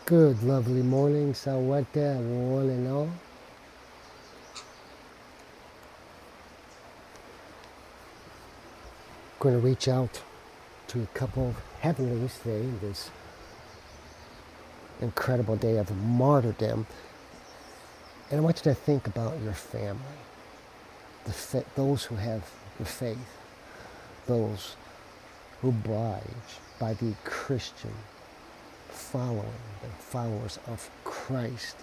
Good, lovely morning, Sawate, one and all. Going to reach out to a couple of heavenlies today, this incredible day of martyrdom. And I want you to think about your family, those who have the faith, those who oblige by the Christian following, the followers of Christ.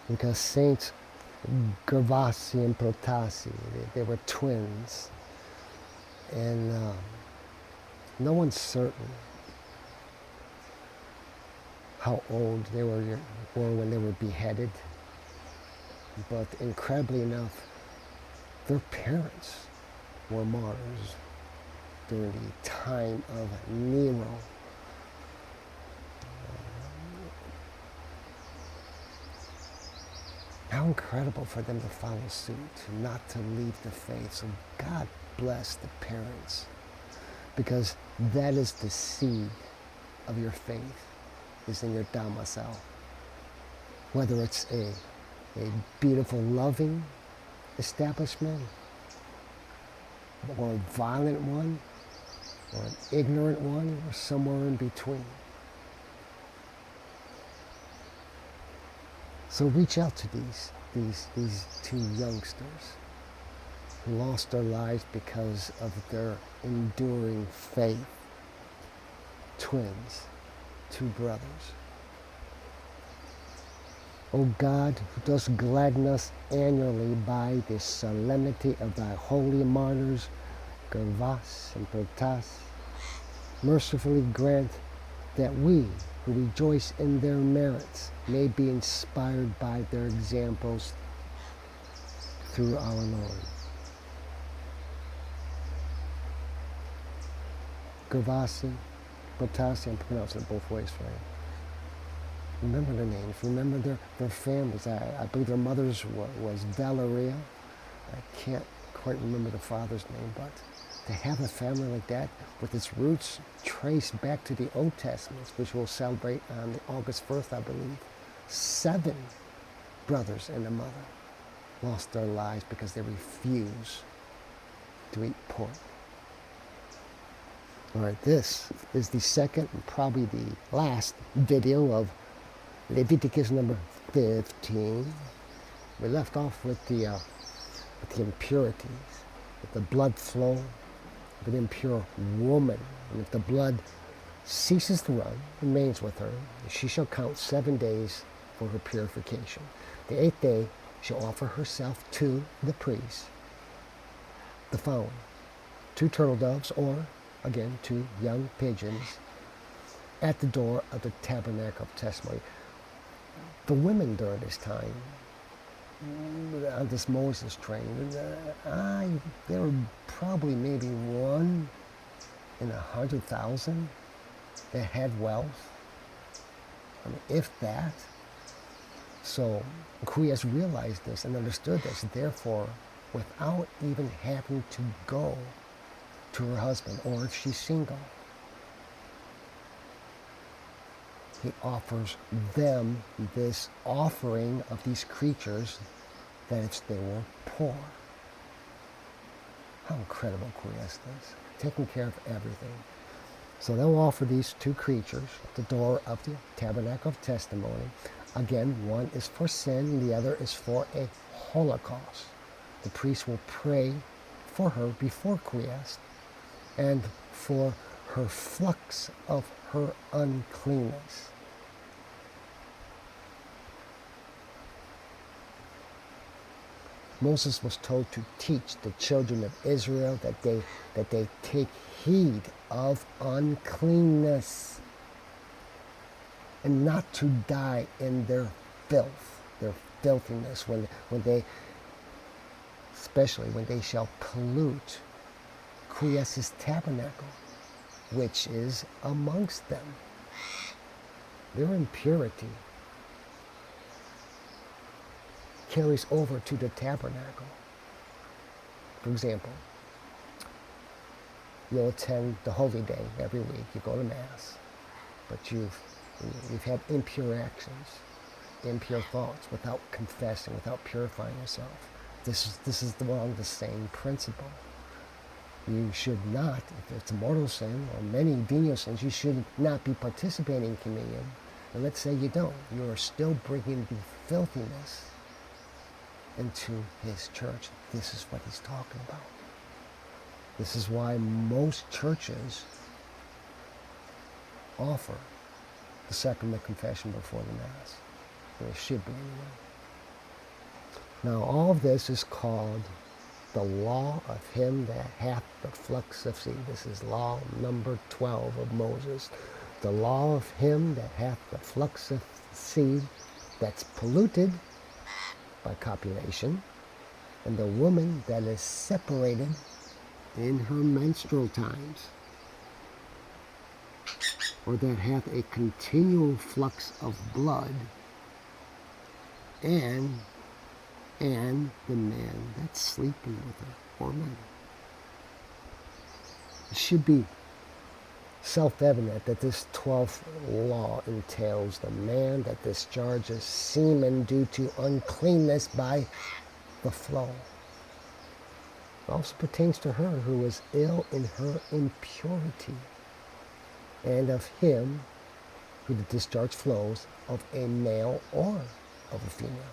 Because Saints Gervasi and Protasi, they were twins. And no one's certain how old they were when they were beheaded. But incredibly enough, their parents were martyrs during the time of Nero. How incredible for them to follow suit, not to leave the faith. So God bless the parents, because that is the seed of your faith, is in your damasal. Whether it's a beautiful, loving establishment, or a violent one, or an ignorant one, or somewhere in between. So reach out to these two youngsters who lost their lives because of their enduring faith. Twins, two brothers. O God, who dost gladden us annually by the solemnity of thy holy martyrs, Gervas and Protas, mercifully grant that we, who rejoice in their merits, may be inspired by their examples through our Lord. Gervasi, Protasi, I'm pronouncing it both ways for you. Remember their names, remember their families. I believe their mother's was Valeria. I can't quite remember the father's name, but to have a family like that with its roots traced back to the Old Testament, which we'll celebrate on August 1st, I believe. 7 brothers and a mother lost their lives because they refused to eat pork. All right, this is the second and probably the last video of Leviticus number 15. We left off with the impurities, with the blood flow of an impure woman. And if the blood ceases to run, remains with her, she shall count 7 days for her purification. The 8th day she'll offer herself to the priest the following: 2 turtle doves, or again 2 young pigeons, at the door of the tabernacle of testimony. The women during this time, on this Moses train, there were probably maybe 1 in 100,000 that had wealth. I mean, if that. So Quias realized this and understood this. Therefore, without even having to go to her husband, or if she's single, he offers them this offering of these creatures that if they were poor. How incredible Quias is, taking care of everything. So they'll offer these 2 creatures at the door of the tabernacle of testimony. Again, one is for sin, the other is for a holocaust. The priest will pray for her before Quias and for her flux of her uncleanness. Moses was told to teach the children of Israel that they take heed of uncleanness and not to die in their filth, their filthiness, when they, especially when they shall pollute Quias' tabernacle, which is amongst them. Their impurity carries over to the tabernacle. For example, you'll attend the Holy Day every week. You go to Mass. but you've had impure actions, impure thoughts, without confessing, without purifying yourself. This is along the same principle. You should not, if it's a mortal sin or many venial sins, you should not be participating in communion. And let's say you don't. You are still bringing the filthiness into his church. This is what he's talking about. This is why most churches offer the sacrament of confession before the Mass. There should be anyway. Now all of this is called the law of him that hath the flux of seed. This is law number 12 of Moses. The law of him that hath the flux of seed that's polluted by copulation, and the woman that is separated in her menstrual times, or that hath a continual flux of blood, and the man that's sleeping with her, or men. It should be self-evident that this 12th law entails the man that discharges semen due to uncleanness by the flow. It also pertains to her who is ill in her impurity, and of him who the discharge flows of a male or of a female.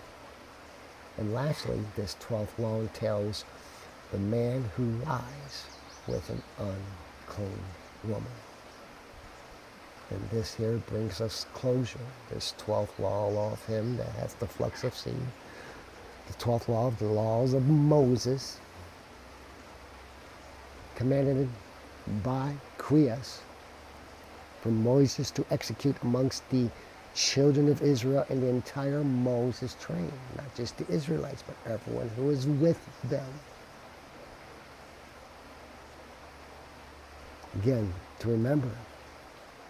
And lastly, this 12th law entails the man who lies with an unclean woman. And this here brings us closure. This 12th law of him that has the flux of seed. The 12th law of the laws of Moses, commanded by Quias for Moses to execute amongst the children of Israel and the entire Moses train, not just the Israelites, but everyone who is with them. Again, to remember,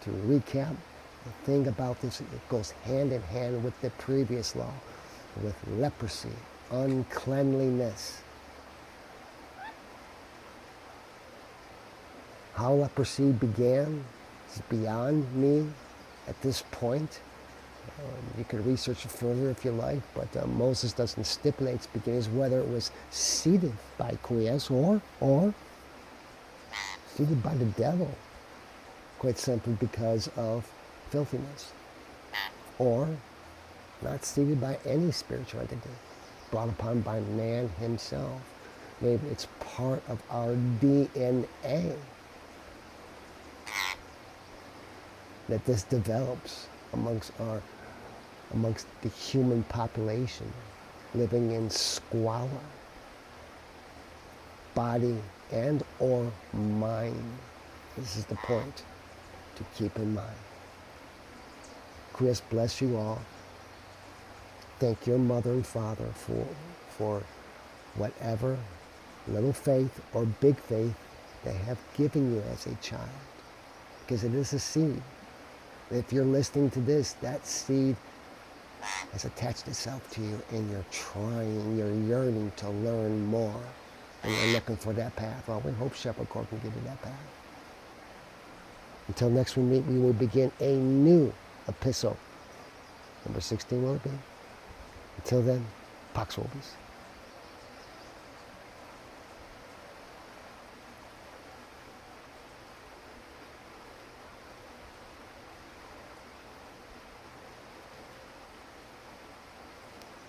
to recap, the thing about this, it goes hand in hand with the previous law, with leprosy, uncleanliness. How leprosy began is beyond me at this point. You can research it further if you like, but Moses doesn't stipulate its beginnings, whether it was seeded by Quias or seeded by the devil, quite simply because of filthiness, or not seeded by any spiritual entity, brought upon by man himself. Maybe it's part of our DNA that this develops amongst the human population living in squalor, body and or mind. This is the point to keep in mind. Chris, bless you all. Thank your mother and father for whatever little faith or big faith they have given you as a child, because it is a seed. If you're listening to this, that seed has attached itself to you, and you're trying, you're yearning to learn more, and you're looking for that path. Well, we hope Shepherd Corps can give you that path. Until next we meet, we will begin a new epistle. Number 16 will it be? Until then, Pax Vobis.